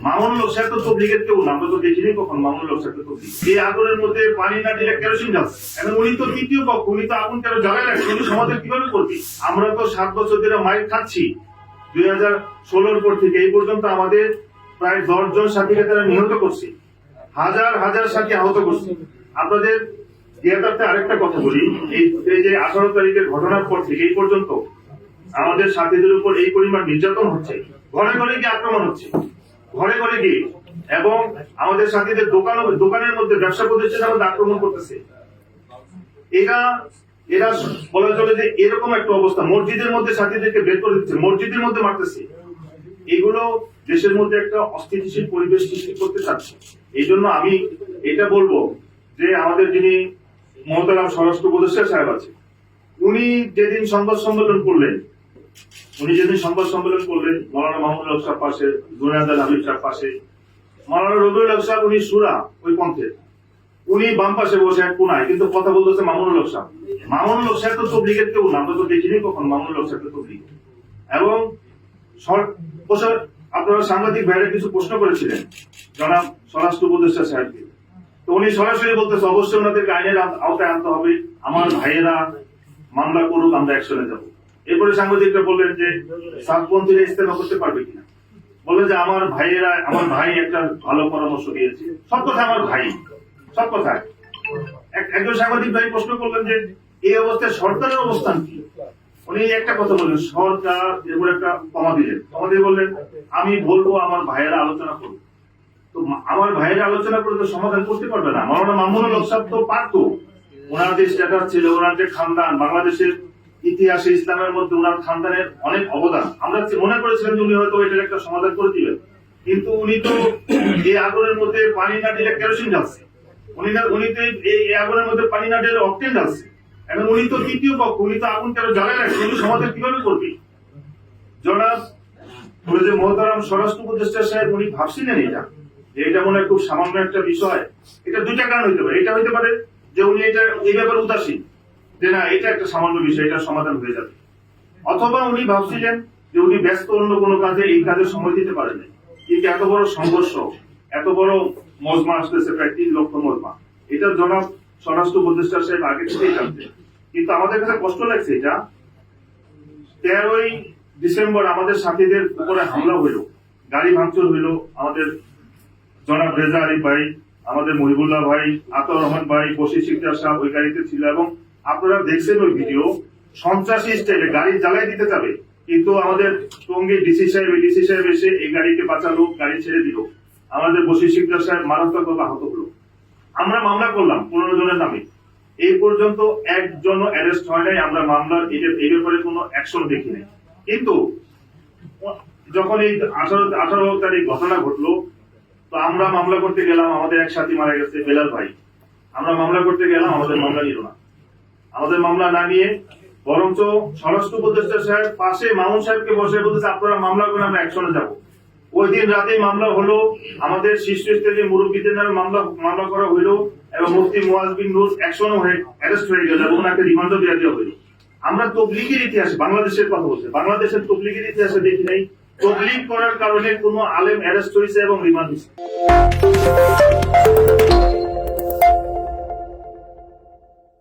মামুনুল হক সাহেব তো তবলিগের কেউ না, আমরা তো দেখিনি কখন মামুনুল হক সাহেব তো তবলিগ। এই আগুনের মধ্যে পানি না দিলে কেরোসিন জ্বালছে। এখন উনি তো তৃতীয় পক্ষ, উনি তো আগুন কেন জ্বালায় রাখছে, উনি সমাজের কিভাবে করবে? আমরা তো 7 বছর ধরে মাইর খাচ্ছি। 2016 পর থেকে এই পর্যন্ত আমাদের প্রায় 10 জন সাথীকে তারা নিহত করছে, হাজার হাজার সাথী আহত করছে। আপনাদের জ্ঞাতার্থে আরেকটা কথা বলি, এই যে 18 তারিখের ঘটনার পর থেকে এই পর্যন্ত আমাদের সাথীদের উপর এই পরিমাণ নির্যাতন হচ্ছে, ঘরে ঘরে গিয়ে আক্রমণ হচ্ছে, ঘরে ঘরে গিয়ে, এবং আমাদের সাথীদের দোকানের মধ্যে ব্যবসা প্রতিষ্ঠানের মধ্যে আক্রমণ করতেছে। এরা বলা চলে যে এরকম একটা অবস্থা, মসজিদের মধ্যে সাথীদেরকে বের করে দিচ্ছে, মসজিদের মধ্যে মারতেছে। এগুলো দেশের মধ্যে একটা অস্থিতিশীল পরিবেশ সৃষ্টি করতে চাচ্ছে। এই জন্য আমি এটা বলবো যে আমাদের যিনি মহতারাম স্বরাষ্ট্র উপদেষ্টা সাহেব আছে, উনি যেদিন সংবাদ সম্মেলন করলেন মৌলানা মামুনুল হক সাহেব পাশে, জুনায়েদ আল হাবিব সাহেব পাশে, মৌলানা রবিউল হক সাহেব উনি সুরা ওই পন্থের, উনি বাম পাশে বসে এক কোনায়, কিন্তু কথা বলতেছে মামুনুল হক সাহেব। মামুনুল হক সাহেব তো তবলিগের কেউ না, আমরা তো দেখিনি কখন মামুনুল হক সাহেব তো তবলিগ। এবং আপনারা সাংবাদিক ভাইরা কিছু প্রশ্ন করেছিলেন জনাব স্বরাষ্ট্র উপদেষ্টা সাহেবকে, তো উনি সরাসরি বলতেছে অবশ্যই ওনাদেরকে আইনের আওতায় আনতে হবে, আমার ভাইয়েরা মামলা করুক, আমরা অ্যাকশনে যাব। এরপরে সাংবাদিকরা বললেন যে সাতপন্থীরা ইস্তেমা করতে পারবে কিনা, বললেন যে আমার ভাই একটা ভালো পরামর্শ দিয়েছে। সব কথা আমার ভাই, সব কথায়। একজন সাংবাদিক ভাই প্রশ্ন করলেন যে এই অবস্থায় সরকারের অবস্থান কি? উনি একটা কথা বললেন, সরকার এরপর একটা কমা দিয়ে বললেন আমি বলবো আমার ভাইয়েরা আলোচনা করুক। তো আমার ভাইয়েরা আলোচনা করে তো সমাধান করতে পারবে না। মৌলানা মামুনুল হক সাহেব তো পারতো, ওনার যে স্ট্যাটাস ছিল, ওনার যে খানদান, বাংলাদেশের ইতিহাসে ইসলামের মধ্যে ওনার খানদানের অনেক অবদান, আমরা মনে করেছিলাম যে উনি হয়তো এটার একটা সমাধান করে দিবেন। কিন্তু উনি তো এই আগুনের মধ্যে পানি না দিলে কেরোসিন জ্বালছে, উনি তো এই আগুনের মধ্যে পানি না দিলে অক্টেন জ্বালছে। এখন উনি তো তৃতীয় পক্ষ, উনি তো আগুন কেন জ্বালায় রাখছে, উনি সমাজের কিভাবে করবে? জনাব যে মহতারাম স্বরাষ্ট্র উপদেষ্টা সাহেব উনি ভাবছিলেন এটা মনে হয় খুব সামান্য একটা বিষয়। এটা দুইটা কারণ হইতে পারে। এটা হইতে পারে যে উনি এই ব্যাপারে উদাসীন, যে না এটা একটা সামান্য বিষয়, এটা সমাধান হয়ে যাবে। অথবা উনি ভাবছিলেন যে উনি ব্যস্ত অন্য কোনো কাজে, এই কাজে সময় দিতে পারেন। কিন্তু এত বড় সংঘর্ষ, এত বড় মজমা আসতেছে, প্রায় 3 লক্ষ মজমা, এটা জনাব স্বরাষ্ট্র উপদেষ্টা সাহেব আগে থেকেই জানতেন। কিন্তু আমাদের কাছে কষ্ট লাগছে, এটা 13ই ডিসেম্বর আমাদের সাথীদের উপরে হামলা হইল, গাড়ি ভাঙচুর হইল। আমাদের জনাব রেজা আলী ভাই, আমাদের মহিবুল্লাহ ভাই, আতর রহমান ভাই, বশির শিকদার সাহেব ওই গাড়িতে ছিল। এবং আপনারা দেখছেন ওই ভিডিও, সন্ত্রাসী স্টাইলে গাড়ি জ্বালাই দিতে যাবে, কিন্তু আমাদের টঙ্গী ডিসি সাহেব এসে এই গাড়িকে বাঁচালো, গাড়ি ছেড়ে দিল। আমাদের বশির শিকদার সাহেব মারাত্মকভাবে আহত হলো। আমরা মামলা করলাম 15 জনের নামে, এই পর্যন্ত একজনও অ্যারেস্ট হয় নাই। আমরা মামলার এই ব্যাপারে কোনো অ্যাকশন দেখি নাই। কিন্তু যখন এই 18 তারিখ ঘটনা ঘটলো, তো আমরা মামলা করতে গেলাম, আমাদের এক সাথী মারা গেছে বেলাল ভাই, আমরা মামলা করতে গেলাম, আমাদের মামলা নিল না। আমাদের মামলা না নিয়ে বরঞ্চ স্বরাষ্ট্র উপদেষ্টা সাহেব পাশে মামুন সাহেবকে বসে বলতেছে আপনারা মামলা করে আমরা অ্যাকশনে যাবো। ওই দিন রাতেই মামলা হলো, আমাদের শীর্ষস্থানীয় মুরব্বীদের নামে মামলা করা হইলো, এবং মুফতি মুয়াজ বিন নূর অ্যাকশনও হয়ে অ্যারেস্ট হয়ে গেল, এবং ওনাকে রিমান্ডও দেওয়া হইলো। আমরা তবলিগের ইতিহাসে, বাংলাদেশের কথা বলছে, বাংলাদেশের তবলিগের ইতিহাসে দেখি নাই তবলিগ করার কারণে কোনো আলেম অ্যারেস্ট হয়েছে এবং রিমান্ড হয়েছে।